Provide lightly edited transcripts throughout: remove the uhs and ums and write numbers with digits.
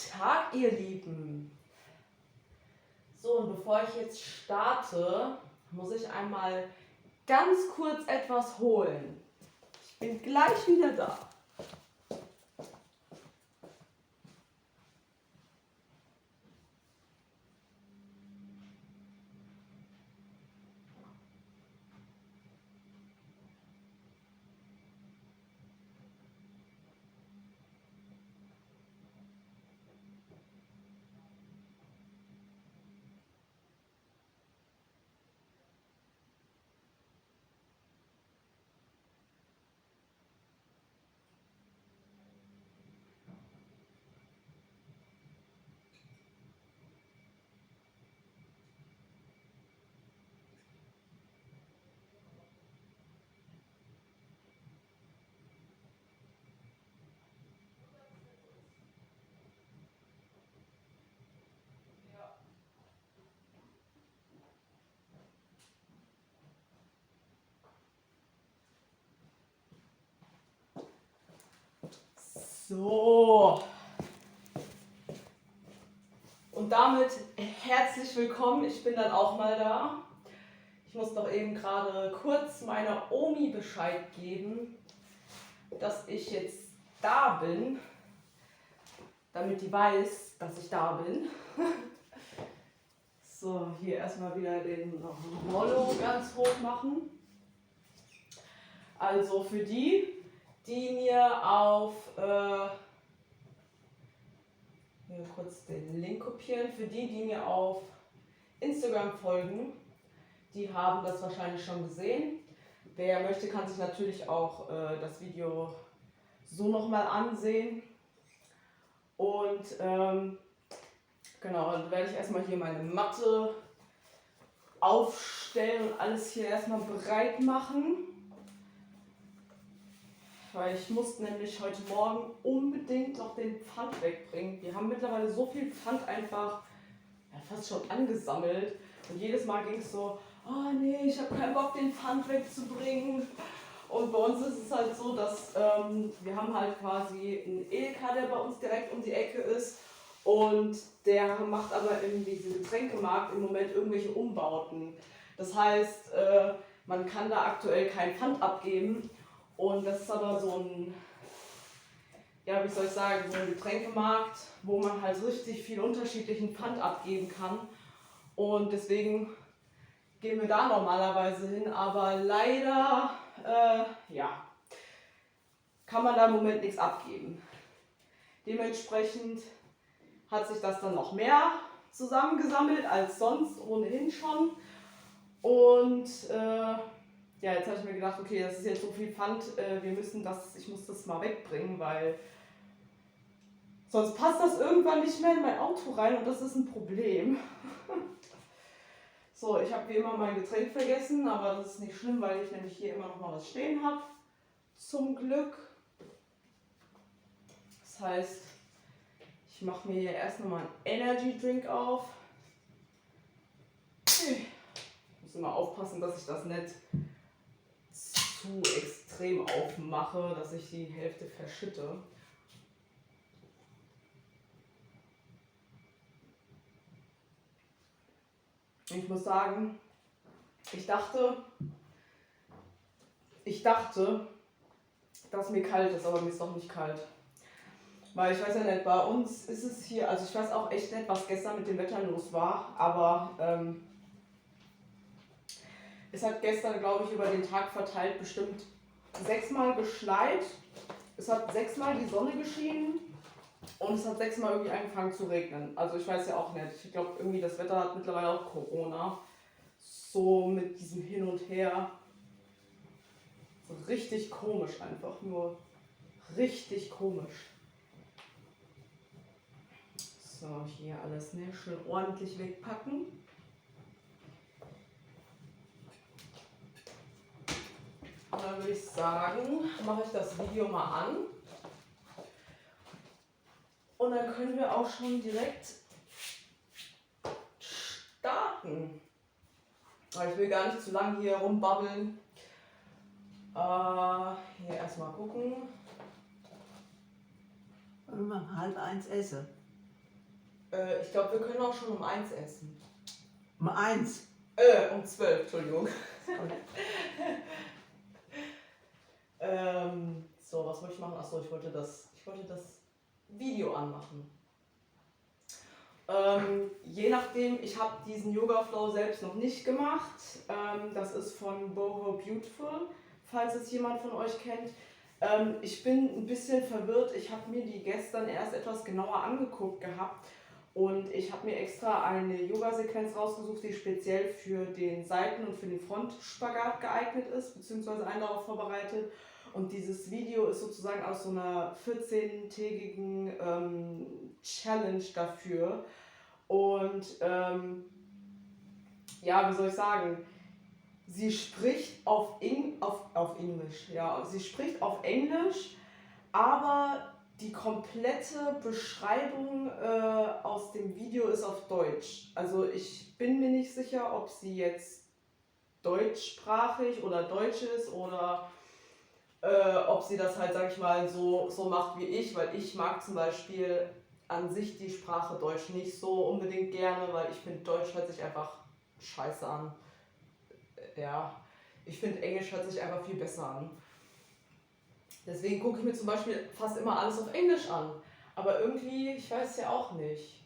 Tag, ihr Lieben! So, und bevor ich jetzt starte, muss ich einmal ganz kurz etwas holen. Ich bin gleich wieder da. So, und damit herzlich willkommen. Ich bin dann auch mal da. Ich muss doch eben gerade kurz meiner Omi Bescheid geben, dass ich jetzt da bin, damit die weiß, dass ich da bin. So, hier erstmal wieder den Rollo ganz hoch machen. Also für die mir auf, hier kurz den Link kopieren, für die mir auf Instagram folgen, die haben das wahrscheinlich schon gesehen. Wer möchte, kann sich natürlich auch das Video so nochmal ansehen. Und genau, dann werde ich erstmal hier meine Matte aufstellen und alles hier erstmal bereit machen. Weil ich muss nämlich heute Morgen unbedingt noch den Pfand wegbringen. Wir haben mittlerweile so viel Pfand einfach fast schon angesammelt. Und jedes Mal ging es so, oh nee, ich habe keinen Bock, den Pfand wegzubringen. Und bei uns ist es halt so, dass wir haben halt quasi einen Edeka, der bei uns direkt um die Ecke ist. Und der macht aber in diesem Getränkemarkt im Moment irgendwelche Umbauten. Das heißt, man kann da aktuell kein Pfand abgeben. Und das ist aber so ein, ja, wie soll ich sagen, so ein Getränkemarkt, wo man halt richtig viel unterschiedlichen Pfand abgeben kann. Und deswegen gehen wir da normalerweise hin, aber leider, ja, kann man da im Moment nichts abgeben. Dementsprechend hat sich das dann noch mehr zusammengesammelt als sonst ohnehin schon. Und ja, jetzt habe ich mir gedacht, okay, das ist jetzt so viel Pfand, ich muss das mal wegbringen, weil sonst passt das irgendwann nicht mehr in mein Auto rein und das ist ein Problem. So, ich habe wie immer mein Getränk vergessen, aber das ist nicht schlimm, weil ich nämlich hier immer noch mal was stehen habe. Zum Glück. Das heißt, ich mache mir hier erst nochmal einen Energy Drink auf. Ich muss immer aufpassen, dass ich das nicht zu extrem aufmache, dass ich die Hälfte verschütte. Ich muss sagen, ich dachte, dass mir kalt ist, aber mir ist doch nicht kalt. Weil ich weiß ja nicht, bei uns ist es hier, also ich weiß auch echt nicht, was gestern mit dem Wetter los war, aber es hat gestern, glaube ich, über den Tag verteilt bestimmt 6-mal geschneit. Es hat 6-mal die Sonne geschienen und es hat 6-mal irgendwie angefangen zu regnen. Also ich weiß ja auch nicht. Ich glaube, irgendwie das Wetter hat mittlerweile auch Corona. So mit diesem Hin und Her. So richtig komisch einfach. Nur richtig komisch. So, hier alles schön ordentlich wegpacken. Und dann würde ich sagen, mache ich das Video mal an. Und dann können wir auch schon direkt starten. Aber ich will gar nicht zu lange hier rumbabbeln. Hier erstmal gucken. Und um 12:30 esse. Ich glaube, wir können auch schon um 1 essen. Um 1? Um 12, Entschuldigung. So, was wollte ich machen? Achso, ich wollte das Video anmachen. Je nachdem, ich habe diesen Yoga Flow selbst noch nicht gemacht. Das ist von Boho Beautiful, falls es jemand von euch kennt. Ich bin ein bisschen verwirrt. Ich habe mir die gestern erst etwas genauer angeguckt gehabt und ich habe mir extra eine Yoga Sequenz rausgesucht, die speziell für den Seiten- und für den Frontspagat geeignet ist, beziehungsweise einen darauf vorbereitet. Und dieses Video ist sozusagen aus so einer 14-tägigen Challenge dafür. Und ja, wie soll ich sagen, sie spricht auf Englisch, ja, sie spricht auf Englisch, aber die komplette Beschreibung aus dem Video ist auf Deutsch. Also ich bin mir nicht sicher, ob sie jetzt deutschsprachig oder deutsch ist oder ob sie das halt, sag ich mal, so macht wie ich, weil ich mag zum Beispiel an sich die Sprache Deutsch nicht so unbedingt gerne, weil ich finde, Deutsch hört sich einfach scheiße an. Ja, ich finde, Englisch hört sich einfach viel besser an. Deswegen gucke ich mir zum Beispiel fast immer alles auf Englisch an. Aber irgendwie, ich weiß ja auch nicht.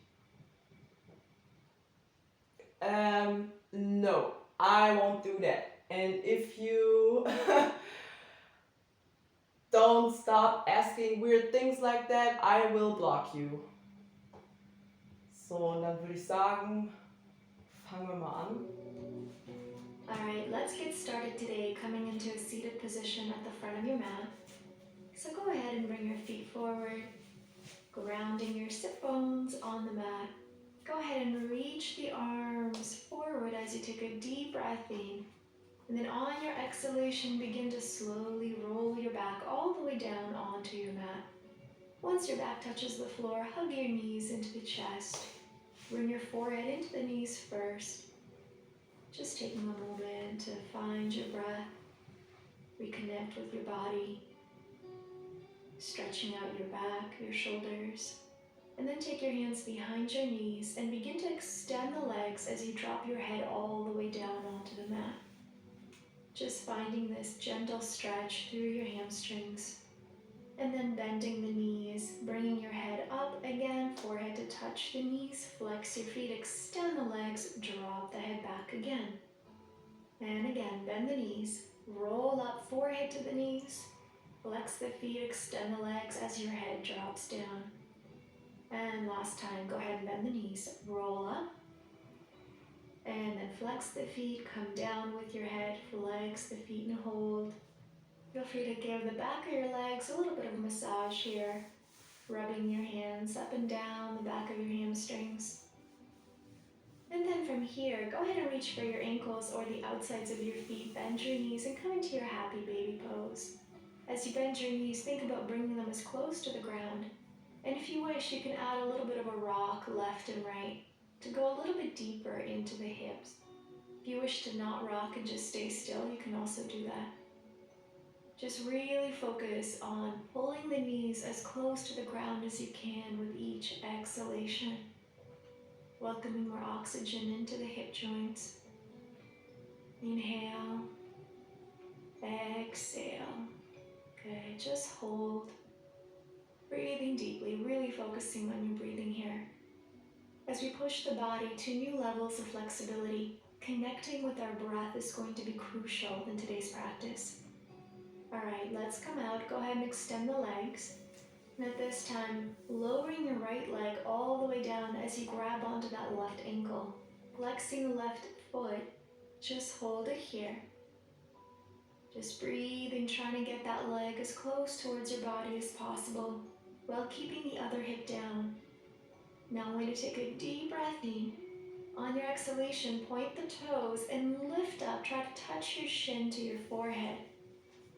No, I won't do that. And if you don't stop asking weird things like that, I will block you. So, und dann würde ich sagen, fangen wir mal an. Alright, let's get started today coming into a seated position at the front of your mat. So go ahead and bring your feet forward, grounding your sit bones on the mat. Go ahead and reach the arms forward as you take a deep breath in. And then on your exhalation, begin to slowly roll your back all the way down onto your mat. Once your back touches the floor, hug your knees into the chest. Bring your forehead into the knees first. Just taking a moment to find your breath, reconnect with your body, stretching out your back, your shoulders, and then take your hands behind your knees and begin to extend the legs as you drop your head all the way down onto the mat. Just finding this gentle stretch through your hamstrings, and then bending the knees, bringing your head up again, forehead to touch the knees, flex your feet, extend the legs, drop the head back again. And again, bend the knees, roll up, forehead to the knees, flex the feet, extend the legs as your head drops down. And last time, go ahead and bend the knees, roll up, and then flex the feet, come down with your head, flex the feet and hold. Feel free to give the back of your legs a little bit of a massage here, rubbing your hands up and down the back of your hamstrings. And then from here, go ahead and reach for your ankles or the outsides of your feet, bend your knees and come into your happy baby pose. As you bend your knees, think about bringing them as close to the ground. And if you wish, you can add a little bit of a rock left and right to go a little bit deeper into the hips. If you wish to not rock and just stay still, you can also do that. Just really focus on pulling the knees as close to the ground as you can with each exhalation. Welcoming more oxygen into the hip joints. Inhale, exhale. Good, just hold. Breathing deeply, really focusing on your breathing here. As we push the body to new levels of flexibility, connecting with our breath is going to be crucial in today's practice. Alright, let's come out. Go ahead and extend the legs. And at this time, lowering your right leg all the way down as you grab onto that left ankle. Flexing the left foot. Just hold it here. Just breathing, trying to get that leg as close towards your body as possible while keeping the other hip down. Now I'm going to take a deep breath in. On your exhalation, point the toes and lift up. Try to touch your shin to your forehead.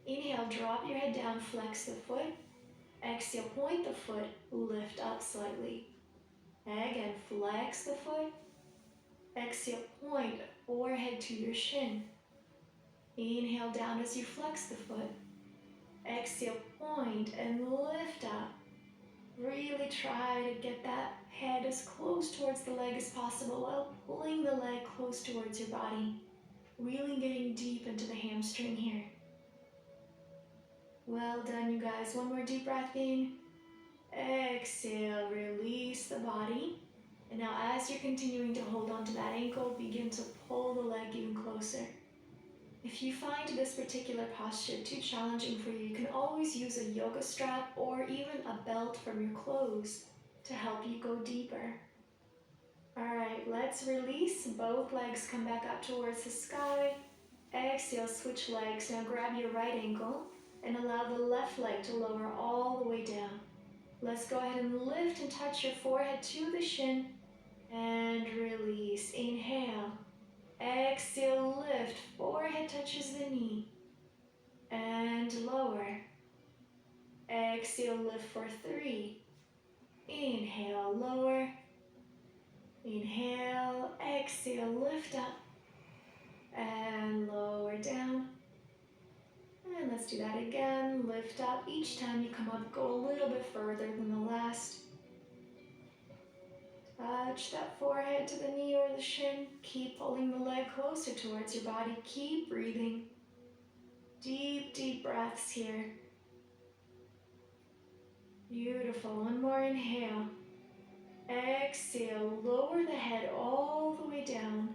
Inhale, drop your head down, flex the foot. Exhale, point the foot, lift up slightly. Again, flex the foot. Exhale, point forehead to your shin. Inhale down as you flex the foot. Exhale, point and lift up. Really try to get that head as close towards the leg as possible while pulling the leg close towards your body. Really getting deep into the hamstring here. Well done, you guys. One more deep breath in. Exhale, release the body. And now as you're continuing to hold on to that ankle, begin to pull the leg even closer. If you find this particular posture too challenging for you, you can always use a yoga strap or even a belt from your clothes to help you go deeper. Alright, let's release. Both legs come back up towards the sky. Exhale, switch legs. Now grab your right ankle and allow the left leg to lower all the way down. Let's go ahead and lift and touch your forehead to the shin and release. Inhale. Exhale, lift. Forehead touches the knee and lower. Exhale, lift for 3. Inhale, lower. Inhale, exhale, lift up and lower down. And let's do that again. Lift up. Each time you come up, go a little bit further than the last. Touch that forehead to the knee or the shin. Keep pulling the leg closer towards your body. Keep breathing. Deep, deep breaths here. Beautiful. One more inhale. Exhale. Lower the head all the way down.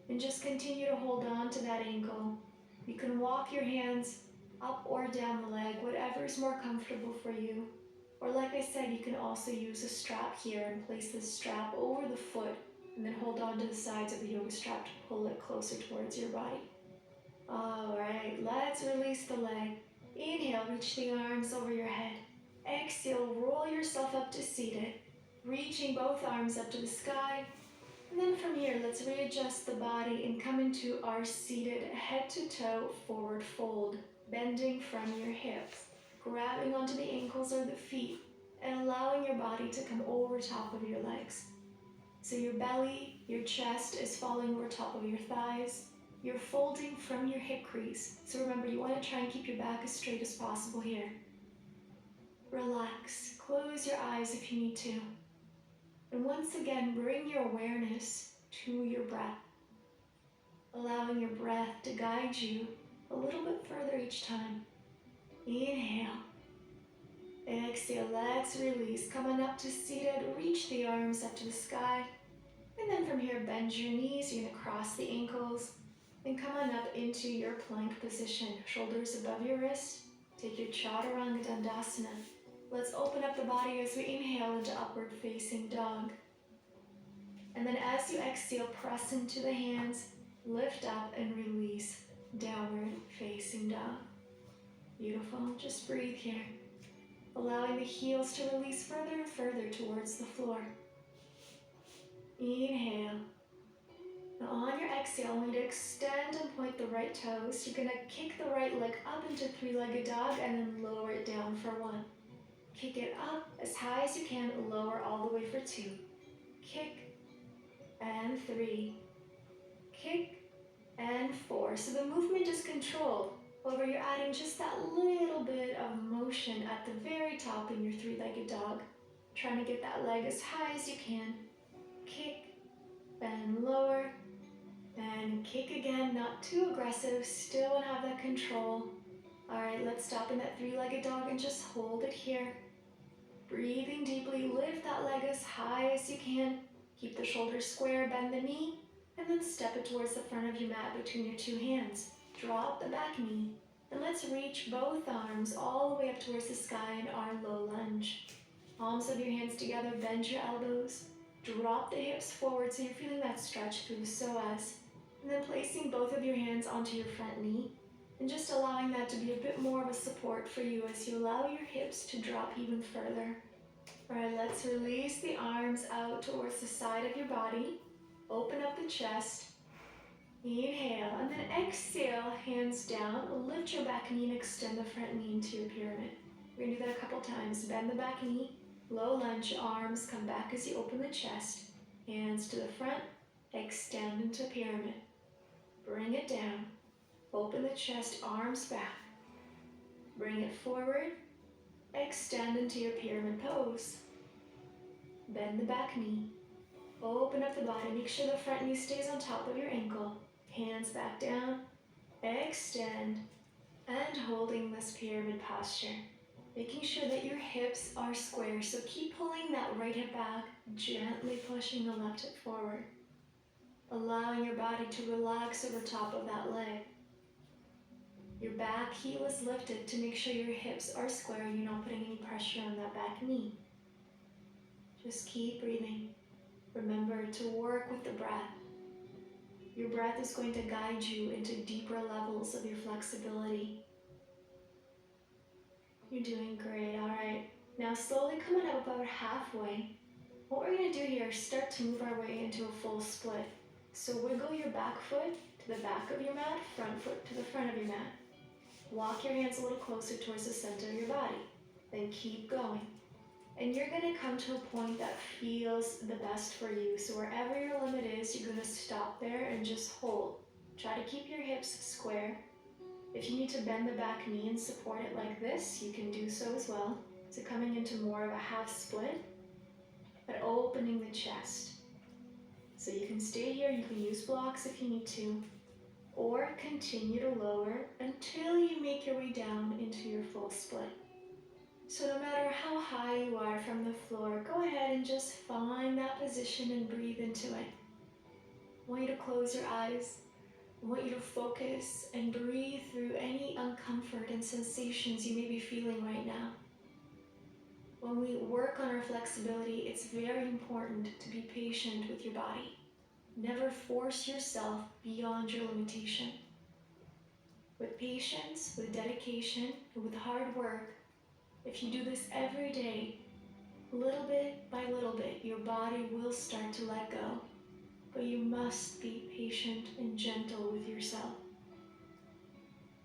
And just continue to hold on to that ankle. You can walk your hands up or down the leg, whatever is more comfortable for you. Or like I said, you can also use a strap here and place this strap over the foot and then hold on to the sides of the yoga strap to pull it closer towards your body. Alright, let's release the leg. Inhale, reach the arms over your head. Exhale, roll yourself up to seated, reaching both arms up to the sky. And then from here, let's readjust the body and come into our seated head to toe forward fold, bending from your hips, grabbing onto the ankles or the feet, and allowing your body to come over top of your legs. So your belly, your chest is falling over top of your thighs. You're folding from your hip crease. So remember, you want to try and keep your back as straight as possible here. Relax. Close your eyes if you need to. And once again, bring your awareness to your breath, allowing your breath to guide you a little bit further each time. Inhale. Exhale, let's release. Come on up to seated, reach the arms up to the sky. And then from here, bend your knees, you're gonna cross the ankles. And come on up into your plank position. Shoulders above your wrist. Take your Chaturanga Dandasana. Let's open up the body as we inhale into upward facing dog. And then as you exhale, press into the hands, lift up and release, downward facing dog. Beautiful, just breathe here. Allowing the heels to release further and further towards the floor. Inhale. Now on your exhale, I want you to extend and point the right toes. You're gonna kick the right leg up into three-legged dog and then lower it down for 1. Kick it up as high as you can, lower all the way for 2. Kick and 3. Kick and 4. So the movement is controlled. However, you're adding just that little bit of motion at the very top in your three-legged dog. Trying to get that leg as high as you can. Kick and lower. And kick again, not too aggressive, still want to have that control. Alright, let's stop in that three-legged dog and just hold it here. Breathing deeply, lift that leg as high as you can. Keep the shoulders square, bend the knee, and then step it towards the front of your mat between your 2 hands. Drop the back knee, and let's reach both arms all the way up towards the sky in our low lunge. Palms of your hands together, bend your elbows. Drop the hips forward so you're feeling that stretch through the psoas. And then placing both of your hands onto your front knee and just allowing that to be a bit more of a support for you as you allow your hips to drop even further. Alright, let's release the arms out towards the side of your body. Open up the chest. Inhale and then exhale, hands down. Lift your back knee and extend the front knee into your pyramid. We're going to do that a couple times. Bend the back knee, low lunge, arms come back as you open the chest. Hands to the front, extend into pyramid. Bring it down. Open the chest, arms back. Bring it forward. extend into your pyramid pose. Bend the back knee. Open up the body. Make sure the front knee stays on top of your ankle. Hands back down. Extend. And holding this pyramid posture. Making sure that your hips are square. So keep pulling that right hip back. Gently pushing the left hip forward. Allowing your body to relax over top of that leg. Your back heel is lifted to make sure your hips are square. You're not putting any pressure on that back knee. Just keep breathing. Remember to work with the breath. Your breath is going to guide you into deeper levels of your flexibility. You're doing great, all right. Now slowly coming up about halfway. What we're gonna do here is start to move our way into a full split. So wiggle your back foot to the back of your mat, front foot to the front of your mat. Walk your hands a little closer towards the center of your body. Then keep going. And you're gonna come to a point that feels the best for you. So wherever your limit is, you're gonna stop there and just hold. Try to keep your hips square. If you need to bend the back knee and support it like this, you can do so as well. So coming into more of a half split, but opening the chest. So you can stay here, you can use blocks if you need to, or continue to lower until you make your way down into your full split. So no matter how high you are from the floor, go ahead and just find that position and breathe into it. I want you to close your eyes. I want you to focus and breathe through any uncomfort and sensations you may be feeling right now. When we work on our flexibility, it's very important to be patient with your body. Never force yourself beyond your limitation. With patience, with dedication, and with hard work, if you do this every day, little bit by little bit, your body will start to let go. But you must be patient and gentle with yourself.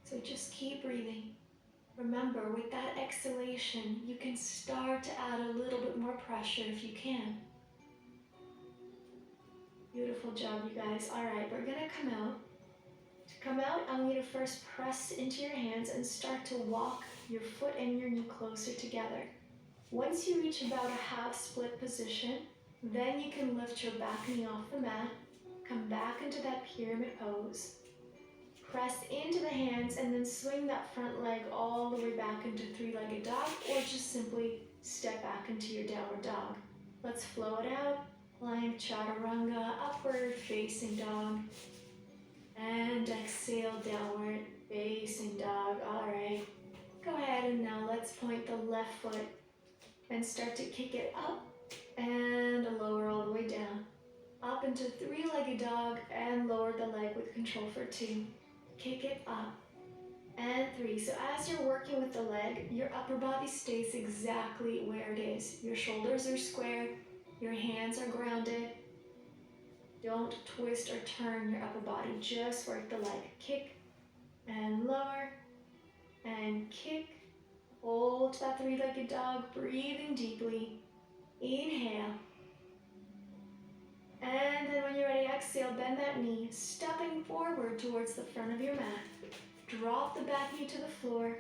So just keep breathing. Remember, with that exhalation, you can start to add a little bit more pressure if you can. Beautiful job, you guys. All right, we're gonna come out. To come out, I want you to first press into your hands and start to walk your foot and your knee closer together. Once you reach about a half split position, then you can lift your back knee off the mat, come back into that pyramid pose, press into the hands, and then swing that front leg all the way back into three-legged dog, or just simply step back into your downward dog. Let's flow it out. Plank, chaturanga, upward facing dog. And exhale, downward facing dog. All right. Go ahead and now let's point the left foot and start to kick it up and lower all the way down. Up into three-legged dog and lower the leg with control for 2. Kick it up and 3. So as you're working with the leg, your upper body stays exactly where it is. Your shoulders are square, your hands are grounded. Don't twist or turn your upper body, just work the leg. Kick and lower and kick. Hold that three-legged dog, breathing deeply. Inhale. And then when you're ready, exhale, bend that knee, stepping forward towards the front of your mat. Drop the back knee to the floor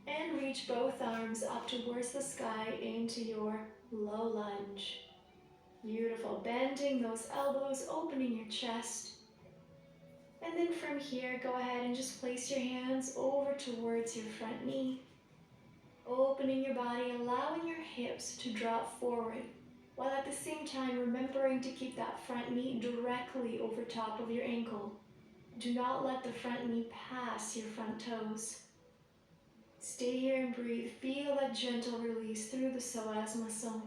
and reach both arms up towards the sky into your low lunge. Beautiful. Bending those elbows, opening your chest. And then from here, go ahead and just place your hands over towards your front knee. Opening your body, allowing your hips to drop forward, while at the same time remembering to keep that front knee directly over top of your ankle. Do not let the front knee pass your front toes. Stay here and breathe. Feel that gentle release through the psoas muscle.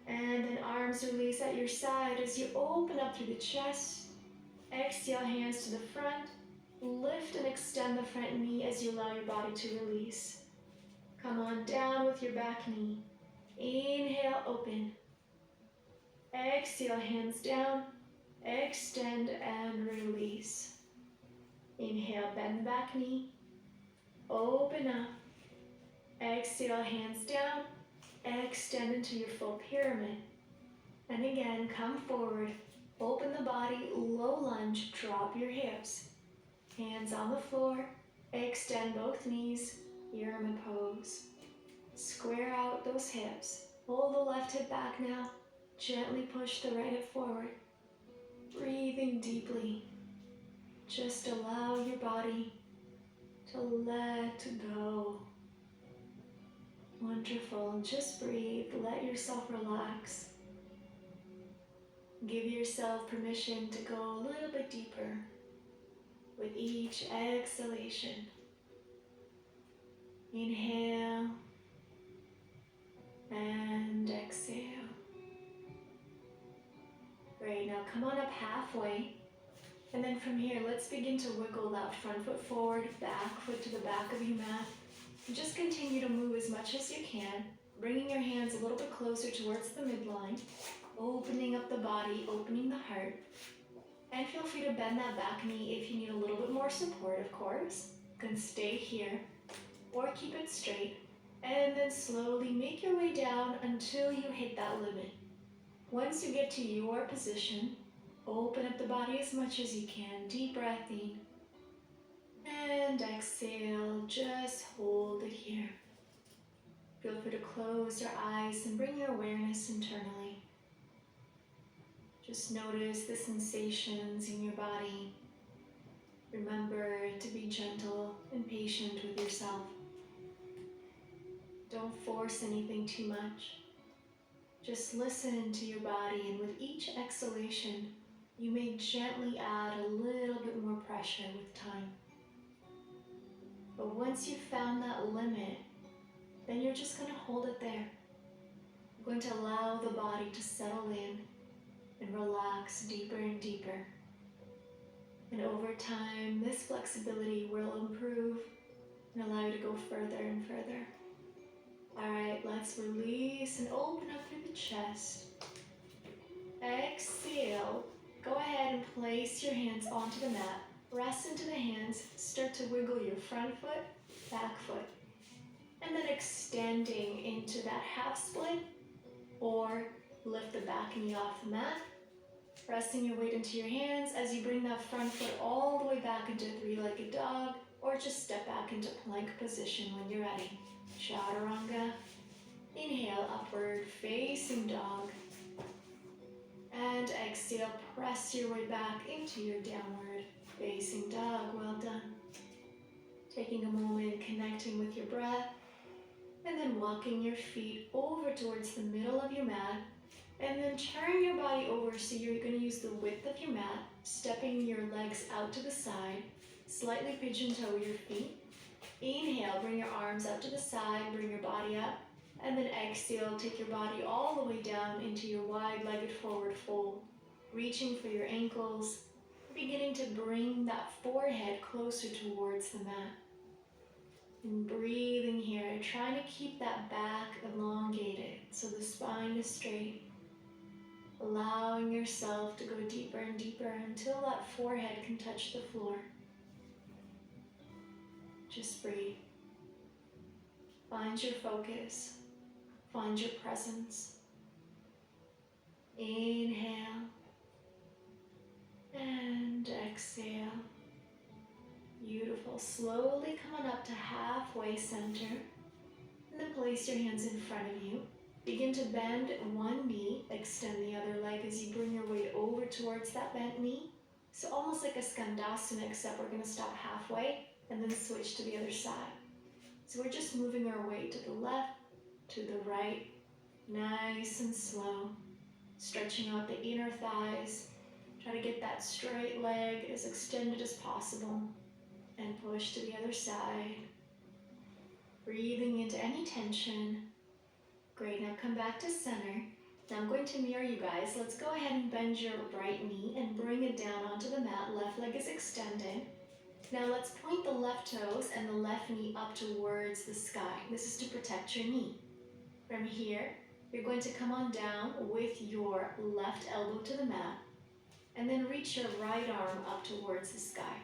And then arms release at your side as you open up through the chest. Exhale, hands to the front. Lift and extend the front knee as you allow your body to release. Come on down with your back knee. Inhale, open. Exhale, hands down. Extend and release. Inhale, bend the back knee. Open up. Exhale, hands down. Extend into your full pyramid. And again, come forward. Open the body, low lunge, drop your hips. Hands on the floor. Extend both knees, pyramid pose. Square out those hips. Pull the left hip back now. Gently push the right hip forward. Breathing deeply. Just allow your body to let go. Wonderful. Just breathe. Let yourself relax. Give yourself permission to go a little bit deeper with each exhalation. Inhale and exhale. Great, now come on up halfway. And then from here, let's begin to wiggle that front foot forward, back foot to the back of your mat. And just continue to move as much as you can, bringing your hands a little bit closer towards the midline, opening up the body, opening the heart. And feel free to bend that back knee if you need a little bit more support, of course. You can stay here or keep it straight. And then slowly make your way down until you hit that limit. Once you get to your position, open up the body as much as you can. Deep breath in. And exhale. Just hold it here. Feel free to close your eyes and bring your awareness internally. Just notice the sensations in your body. Remember to be gentle and patient with yourself. Don't force anything too much. Just listen to your body, and with each exhalation, you may gently add a little bit more pressure with time. But once you've found that limit, then you're just going to hold it there. You're going to allow the body to settle in and relax deeper and deeper. And over time, this flexibility will improve and allow you to go further and further. Alright, let's release and open up through the chest. Exhale. Go ahead and place your hands onto the mat. Rest into the hands. Start to wiggle your front foot, back foot. And then extending into that half split. Or lift the back knee off the mat. Resting your weight into your hands as you bring that front foot all the way back into three-legged dog. Or just step back into plank position when you're ready. Chaturanga. Inhale, upward facing dog. And exhale, press your way back into your downward facing dog. Well done. Taking a moment, connecting with your breath. And then walking your feet over towards the middle of your mat. And then turn your body over so you're going to use the width of your mat. Stepping your legs out to the side. Slightly pigeon toe your feet. Inhale, bring your arms out to the side, bring your body up, and then exhale, take your body all the way down into your wide-legged forward fold, reaching for your ankles, beginning to bring that forehead closer towards the mat. And breathing here, trying to keep that back elongated so the spine is straight, allowing yourself to go deeper and deeper until that forehead can touch the floor. Just breathe. Find your focus. Find your presence. Inhale. And exhale. Beautiful. Slowly come on up to halfway center. And then place your hands in front of you. Begin to bend one knee. Extend the other leg as you bring your weight over towards that bent knee. So almost like a skandasana, except we're going to stop halfway. And then switch to the other side. So we're just moving our weight to the left, to the right, nice and slow. Stretching out the inner thighs. Try to get that straight leg as extended as possible. And push to the other side. Breathing into any tension. Great, now come back to center. Now I'm going to mirror you guys. Let's go ahead and bend your right knee and bring it down onto the mat. Left leg is extended. Now let's point the left toes and the left knee up towards the sky. This is to protect your knee. From here, you're going to come on down with your left elbow to the mat and then reach your right arm up towards the sky.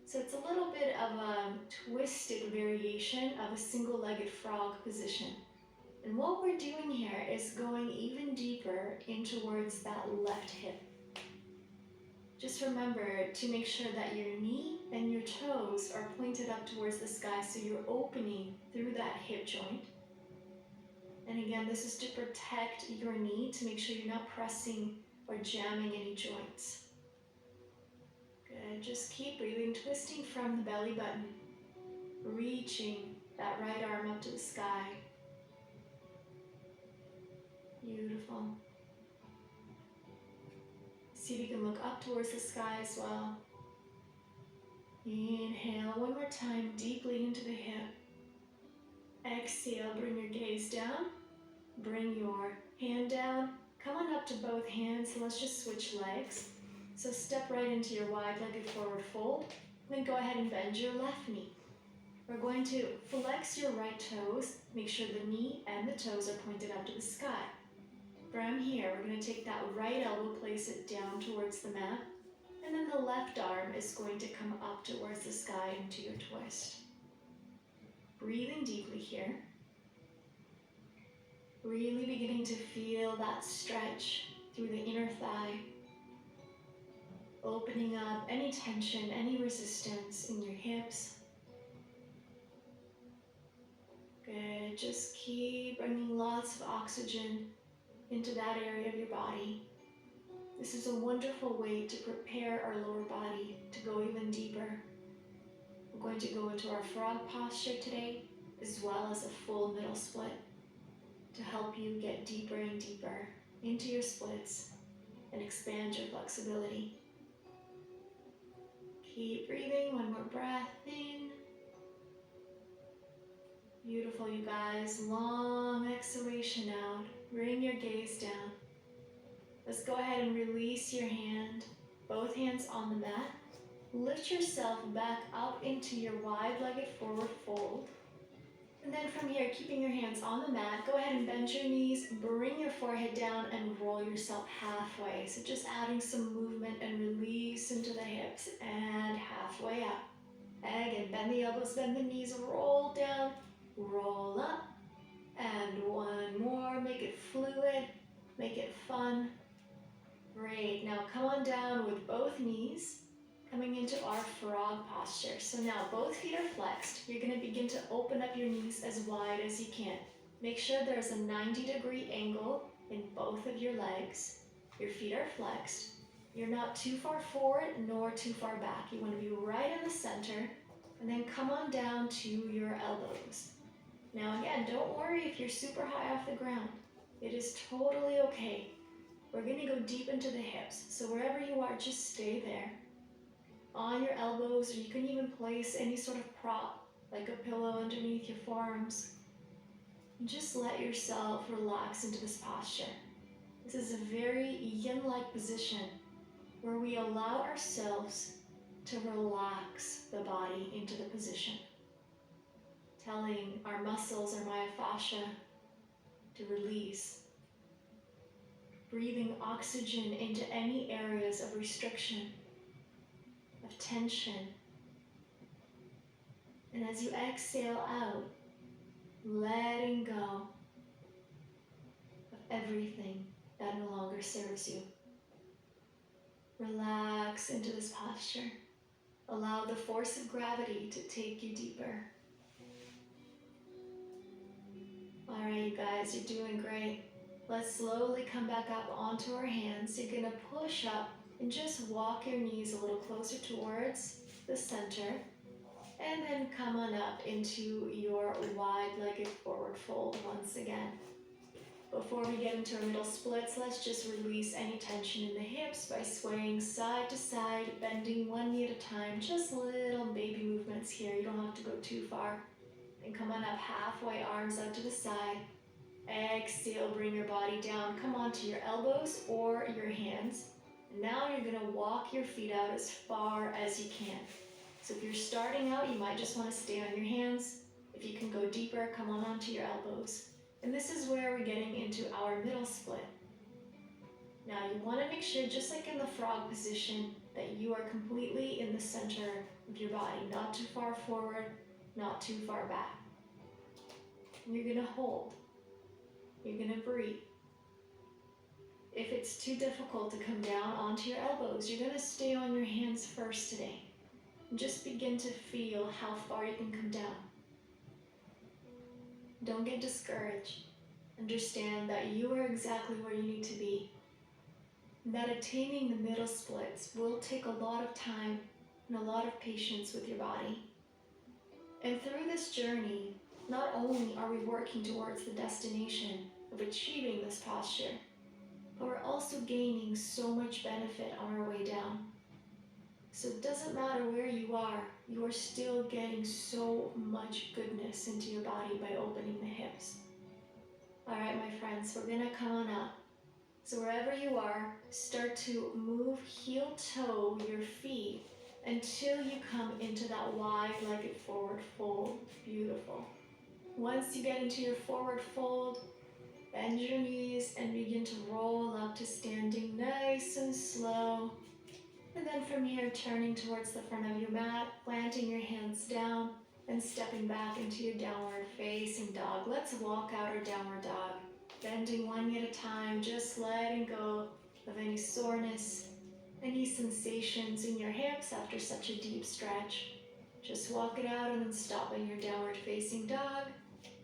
So it's a little bit of a twisted variation of a single-legged frog position. And what we're doing here is going even deeper in towards that left hip. Just remember to make sure that your knee and your toes are pointed up towards the sky, so you're opening through that hip joint. And again, this is to protect your knee, to make sure you're not pressing or jamming any joints. Good, just keep breathing, twisting from the belly button, reaching that right arm up to the sky. Beautiful. See if you can look up towards the sky as well. Inhale one more time, deeply into the hip. Exhale, bring your gaze down. Bring your hand down. Come on up to both hands, and let's just switch legs. So step right into your wide-legged forward fold. Then go ahead and bend your left knee. We're going to flex your right toes. Make sure the knee and the toes are pointed up to the sky. From here, we're going to take that right elbow, place it down towards the mat, and then the left arm is going to come up towards the sky into your twist. Breathing deeply here. Really beginning to feel that stretch through the inner thigh. Opening up any tension, any resistance in your hips. Good, just keep bringing lots of oxygen into that area of your body. This is a wonderful way to prepare our lower body to go even deeper. We're going to go into our frog posture today, as well as a full middle split, to help you get deeper and deeper into your splits and expand your flexibility. Keep breathing, one more breath in. Beautiful, you guys. Long exhalation out. Bring your gaze down. Let's go ahead and release your hand. Both hands on the mat. Lift yourself back up into your wide-legged forward fold. And then from here, keeping your hands on the mat, go ahead and bend your knees, bring your forehead down, and roll yourself halfway. So just adding some movement and release into the hips, and halfway up. Again, bend the elbows, bend the knees, roll down, roll up, and one more. Make it fluid, make it fun. Great, now come on down with both knees, coming into our frog posture. So now both feet are flexed. You're going to begin to open up your knees as wide as you can. Make sure there's a 90-degree angle in both of your legs. Your feet are flexed. You're not too far forward nor too far back. You want to be right in the center, and then come on down to your elbows. Now again, don't worry if you're super high off the ground. It is totally okay. We're going to go deep into the hips. So wherever you are, just stay there. On your elbows, or you can even place any sort of prop, like a pillow underneath your forearms. And just let yourself relax into this posture. This is a very yin-like position where we allow ourselves to relax the body into the position, telling our muscles, our myofascia, to release. Breathing oxygen into any areas of restriction, of tension. And as you exhale out, letting go of everything that no longer serves you. Relax into this posture. Allow the force of gravity to take you deeper. All right, you guys, you're doing great. Let's slowly come back up onto our hands. You're going to push up and just walk your knees a little closer towards the center. And then come on up into your wide-legged forward fold once again. Before we get into our middle splits, let's just release any tension in the hips by swaying side to side, bending one knee at a time. Just little baby movements here. You don't have to go too far. And come on up halfway, arms out to the side. Exhale, bring your body down. Come onto your elbows or your hands. And now you're going to walk your feet out as far as you can. So if you're starting out, you might just want to stay on your hands. If you can go deeper, come on onto your elbows. And this is where we're getting into our middle split. Now you want to make sure, just like in the frog position, that you are completely in the center of your body. Not too far forward, not too far back. And you're going to hold. You're going to breathe. If it's too difficult to come down onto your elbows, you're going to stay on your hands first today. And just begin to feel how far you can come down. Don't get discouraged. Understand that you are exactly where you need to be. That attaining the middle splits will take a lot of time and a lot of patience with your body. And through this journey, not only are we working towards the destination of achieving this posture, but we're also gaining so much benefit on our way down. So it doesn't matter where you are still getting so much goodness into your body by opening the hips. Alright, my friends, we're gonna come on up. So wherever you are, start to move heel-toe your feet until you come into that wide-legged forward fold. Beautiful. Once you get into your forward fold, bend your knees and begin to roll up to standing nice and slow. And then from here, turning towards the front of your mat, planting your hands down, and stepping back into your downward facing dog. Let's walk out our downward dog. Bending one knee at a time, just letting go of any soreness, any sensations in your hips after such a deep stretch. Just walk it out and then stop in your downward facing dog.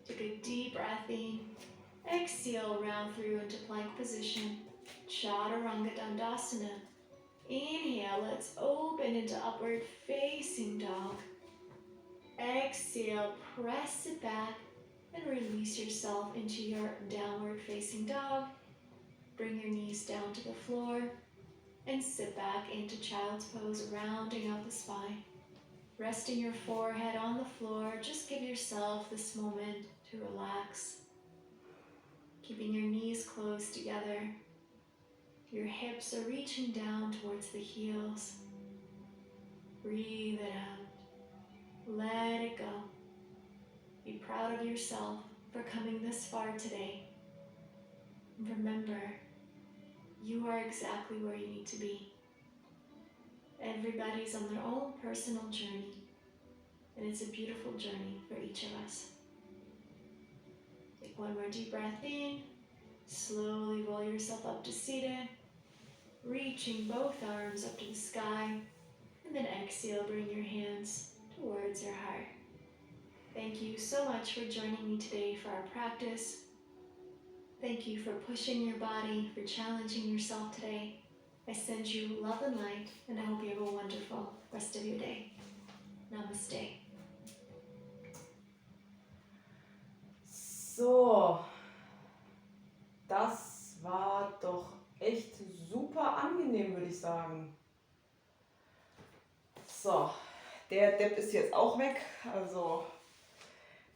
Take a deep breath in. Exhale, round through into plank position. Chaturanga Dandasana. Inhale, let's open into upward facing dog. Exhale, press it back and release yourself into your downward facing dog. Bring your knees down to the floor and sit back into child's pose, rounding out the spine. Resting your forehead on the floor, just give yourself this moment to relax. Keeping your knees close together. Your hips are reaching down towards the heels. Breathe it out. Let it go. Be proud of yourself for coming this far today. Remember, you are exactly where you need to be. Everybody's on their own personal journey, and it's a beautiful journey for each of us. Take one more deep breath in. Slowly roll yourself up to seated, reaching both arms up to the sky, and then exhale, bring your hands towards your heart. Thank you so much for joining me today for our practice. Thank you for pushing your body, for challenging yourself today. I send you love and light, and I hope you have a wonderful rest of your day. Namaste. So, das war doch echt super angenehm, würde ich sagen. So, der Depp ist jetzt auch weg, also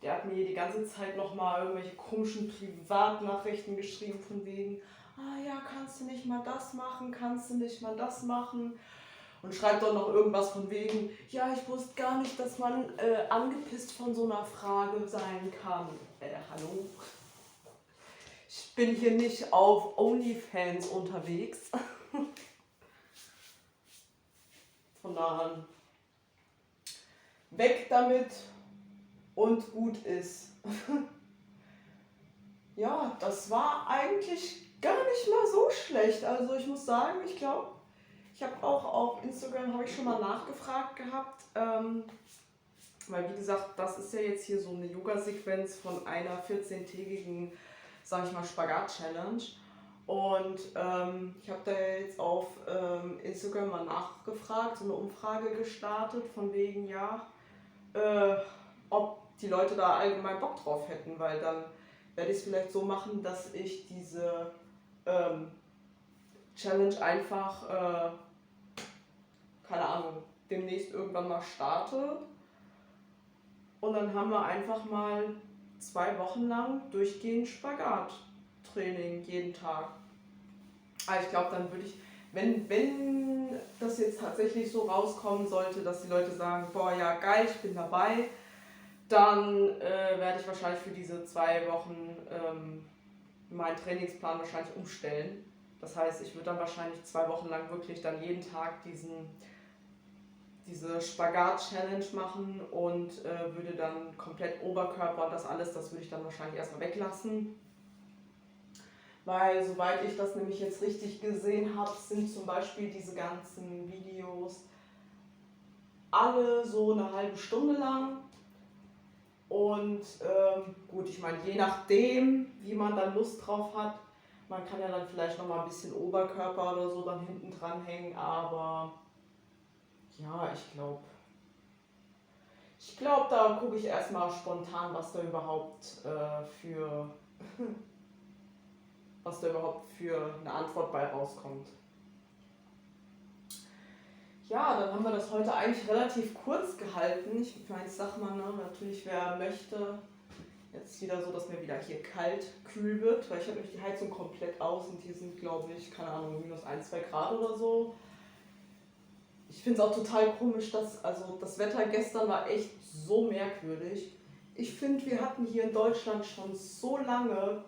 der hat mir die ganze Zeit nochmal irgendwelche komischen Privatnachrichten geschrieben von wegen, ah ja, kannst du nicht mal das machen, kannst du nicht mal das machen, und schreibt doch noch irgendwas von wegen, ja, ich wusste gar nicht, dass man angepisst von so einer Frage sein kann. Hallo? Ich bin hier nicht auf OnlyFans unterwegs. Von daher, weg damit und gut ist. Ja, das war eigentlich gar nicht mal so schlecht. Also ich muss sagen, ich glaube, ich habe auch auf Instagram habe ich schon mal nachgefragt gehabt, weil wie gesagt, das ist ja jetzt hier so eine Yoga Sequenz von einer 14-tägigen, sag ich mal, Spagat-Challenge. Und ich habe da jetzt auf Instagram mal nachgefragt, so eine Umfrage gestartet, von wegen, ja, ob die Leute da allgemein Bock drauf hätten, weil dann werde ich es vielleicht so machen, dass ich diese Challenge einfach, keine Ahnung, demnächst irgendwann mal starte. Und dann haben wir einfach mal 2 Wochen lang durchgehend Spagat-Training jeden Tag. Aber ich glaube, dann würde ich, wenn das jetzt tatsächlich so rauskommen sollte, dass die Leute sagen, boah ja geil, ich bin dabei, dann werde ich wahrscheinlich für diese 2 Wochen meinen Trainingsplan wahrscheinlich umstellen. Das heißt, ich würde dann wahrscheinlich 2 Wochen lang wirklich dann jeden Tag diese Spagat-Challenge machen und würde dann komplett Oberkörper und das alles, das würde ich dann wahrscheinlich erstmal weglassen. Weil soweit ich das nämlich jetzt richtig gesehen habe, sind zum Beispiel diese ganzen Videos alle so eine halbe Stunde lang. Und gut, ich meine, je nachdem, wie man dann Lust drauf hat, man kann ja dann vielleicht noch mal ein bisschen Oberkörper oder so dann hinten dran hängen, aber ja, ich glaube, da gucke ich erstmal spontan, was da überhaupt für eine Antwort bei rauskommt. Ja, dann haben wir das heute eigentlich relativ kurz gehalten. Ich meine, ich sag mal, ne, natürlich wer möchte, jetzt wieder so, dass mir wieder hier kalt, kühl wird, weil ich habe nämlich die Heizung komplett aus und hier sind, glaube ich, keine Ahnung, minus 1, 2 Grad oder so. Ich finde es auch total komisch, dass, also das Wetter gestern war echt so merkwürdig. Ich finde, wir hatten hier in Deutschland schon so lange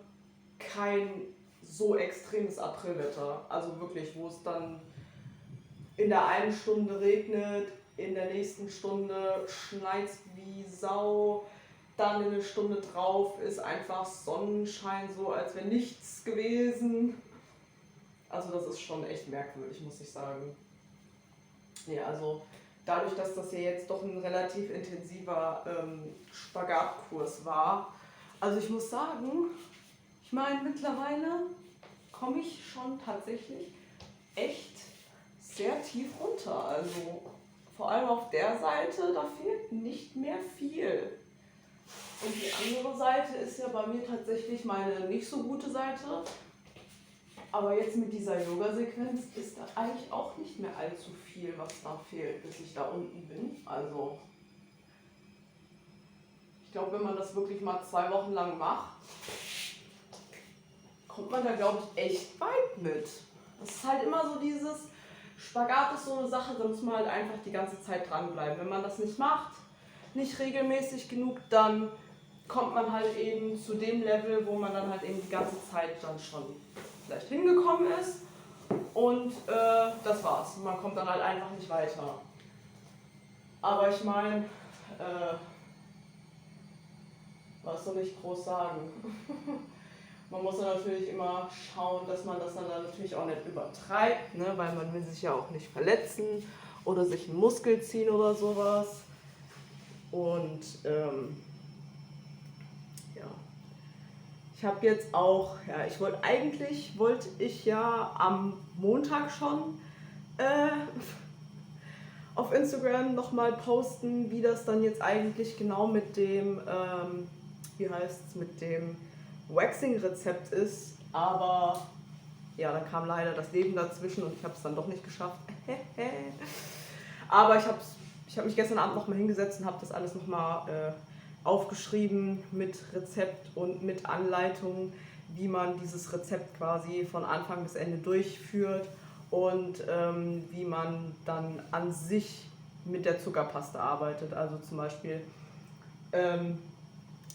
kein so extremes Aprilwetter. Also wirklich, wo es dann in der einen Stunde regnet, in der nächsten Stunde schneit es wie Sau, dann eine Stunde drauf ist einfach Sonnenschein, so als wäre nichts gewesen. Also das ist schon echt merkwürdig, muss ich sagen. Ja, also dadurch, dass das hier jetzt doch ein relativ intensiver Spagatkurs war, also ich muss sagen, ich meine, mittlerweile komme ich schon tatsächlich echt sehr tief runter. Also vor allem auf der Seite, da fehlt nicht mehr viel. Und die andere Seite ist ja bei mir tatsächlich meine nicht so gute Seite. Aber jetzt mit dieser Yoga Sequenz ist da eigentlich auch nicht mehr allzu viel, was da fehlt, bis ich da unten bin. Also ich glaube, wenn man das wirklich mal 2 Wochen lang macht, kommt man da, glaube ich, echt weit mit. Das ist halt immer so dieses, Spagat ist so eine Sache, da muss man halt einfach die ganze Zeit dranbleiben. Wenn man das nicht macht, nicht regelmäßig genug, dann kommt man halt eben zu dem Level, wo man dann halt eben die ganze Zeit dann schon vielleicht hingekommen ist. Und das war's. Man kommt dann halt einfach nicht weiter. Aber ich meine, was soll ich groß sagen? Man muss dann natürlich immer schauen, dass man das dann natürlich auch nicht übertreibt, ne? Weil man will sich ja auch nicht verletzen oder sich einen Muskel ziehen oder sowas. Und ja, ich habe jetzt auch, ja, wollte ich ja am Montag schon auf Instagram nochmal posten, wie das dann jetzt eigentlich genau mit dem, mit dem Waxing-Rezept ist, aber ja, da kam leider das Leben dazwischen und ich habe es dann doch nicht geschafft. Aber ich habe mich gestern Abend nochmal hingesetzt und habe das alles nochmal aufgeschrieben mit Rezept und mit Anleitung, wie man dieses Rezept quasi von Anfang bis Ende durchführt und wie man dann an sich mit der Zuckerpaste arbeitet. Also zum Beispiel,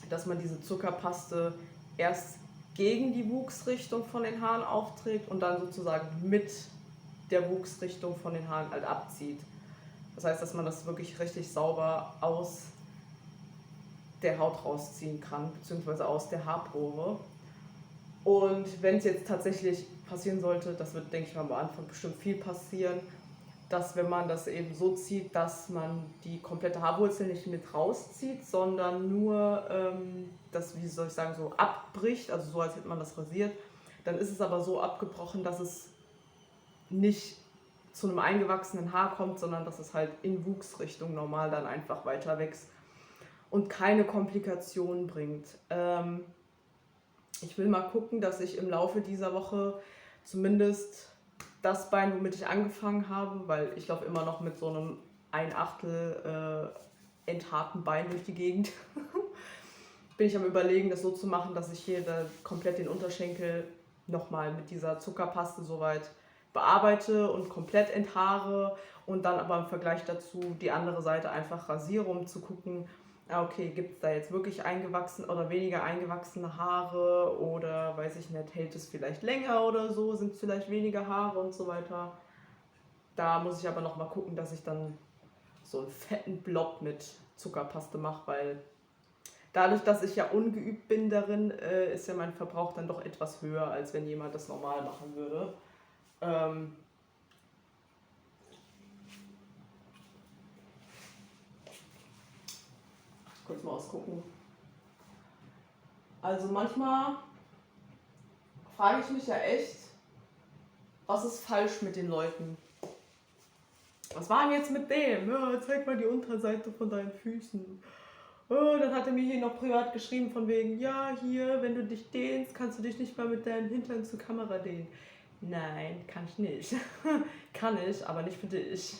dass man diese Zuckerpaste erst gegen die Wuchsrichtung von den Haaren aufträgt und dann sozusagen mit der Wuchsrichtung von den Haaren halt abzieht. Das heißt, dass man das wirklich richtig sauber aus der Haut rausziehen kann, beziehungsweise aus der Haarprobe. Und wenn es jetzt tatsächlich passieren sollte, das wird, denke ich mal, am Anfang bestimmt viel passieren, dass wenn man das eben so zieht, dass man die komplette Haarwurzel nicht mit rauszieht, sondern nur das, wie soll ich sagen, so abbricht, also so als hätte man das rasiert, dann ist es aber so abgebrochen, dass es nicht zu einem eingewachsenen Haar kommt, sondern dass es halt in Wuchsrichtung normal dann einfach weiter wächst und keine Komplikationen bringt. Ich will mal gucken, dass ich im Laufe dieser Woche zumindest das Bein, womit ich angefangen habe, weil ich laufe immer noch mit so einem 1/8 enthaarten Bein durch die Gegend, bin ich am Überlegen, das so zu machen, dass ich hier komplett den Unterschenkel nochmal mit dieser Zuckerpaste soweit bearbeite und komplett enthaare und dann aber im Vergleich dazu die andere Seite einfach rasiere, um zu gucken, okay, gibt es da jetzt wirklich eingewachsene oder weniger eingewachsene Haare oder weiß ich nicht, hält es vielleicht länger oder so, sind es vielleicht weniger Haare und so weiter. Da muss ich aber noch mal gucken, dass ich dann so einen fetten Blob mit Zuckerpaste mache, weil dadurch, dass ich ja ungeübt bin darin, ist ja mein Verbrauch dann doch etwas höher, als wenn jemand das normal machen würde. Kurz mal ausgucken. Also manchmal frage ich mich ja echt, was ist falsch mit den Leuten? Was war denn jetzt mit dem? Ja, zeig mal die Unterseite von deinen Füßen. Oh, dann hat er mir hier noch privat geschrieben von wegen, ja, hier, wenn du dich dehnst, kannst du dich nicht mal mit deinem Hintern zur Kamera dehnen. Nein, kann ich nicht. Kann ich, aber nicht für dich.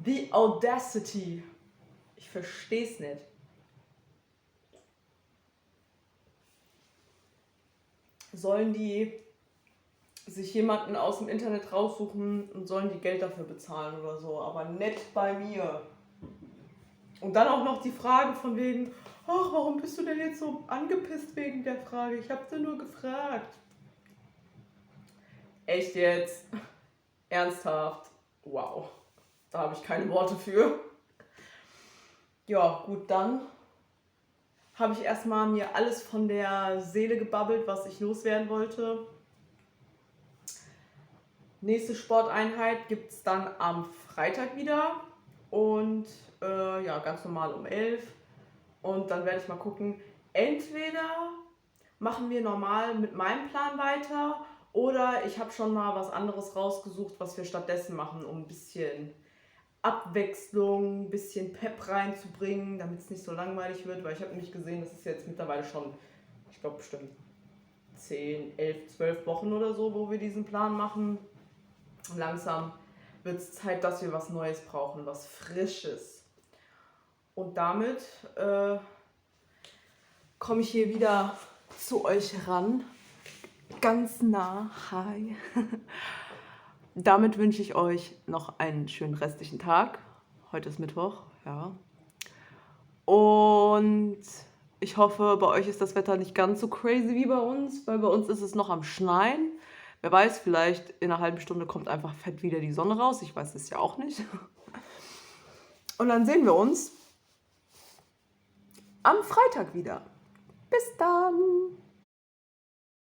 The Audacity. Ich verstehe es nicht. Sollen die sich jemanden aus dem Internet raussuchen und sollen die Geld dafür bezahlen oder so, aber nicht bei mir. Und dann auch noch die Frage von wegen, ach, warum bist du denn jetzt so angepisst wegen der Frage? Ich habe sie nur gefragt. Echt jetzt? Ernsthaft? Wow. Da habe ich keine Worte für. Ja, gut, dann habe ich erstmal mir alles von der Seele gebabbelt, was ich loswerden wollte. Nächste Sporteinheit gibt es dann am Freitag wieder und ja, ganz normal um 11. Und dann werde ich mal gucken, entweder machen wir normal mit meinem Plan weiter oder ich habe schon mal was anderes rausgesucht, was wir stattdessen machen, um ein bisschen Abwechslung, ein bisschen Pep reinzubringen, damit es nicht so langweilig wird, weil ich habe nämlich gesehen, das ist jetzt mittlerweile schon, ich glaube bestimmt 10, 11, 12 Wochen oder so, wo wir diesen Plan machen. Langsam wird es Zeit, dass wir was Neues brauchen, was Frisches. Und damit komme ich hier wieder zu euch ran, ganz nah. Hi. Damit wünsche ich euch noch einen schönen restlichen Tag. Heute ist Mittwoch, ja. Und ich hoffe, bei euch ist das Wetter nicht ganz so crazy wie bei uns, weil bei uns ist es noch am Schneien. Wer weiß, vielleicht in einer halben Stunde kommt einfach fett wieder die Sonne raus. Ich weiß es ja auch nicht. Und dann sehen wir uns am Freitag wieder. Bis dann!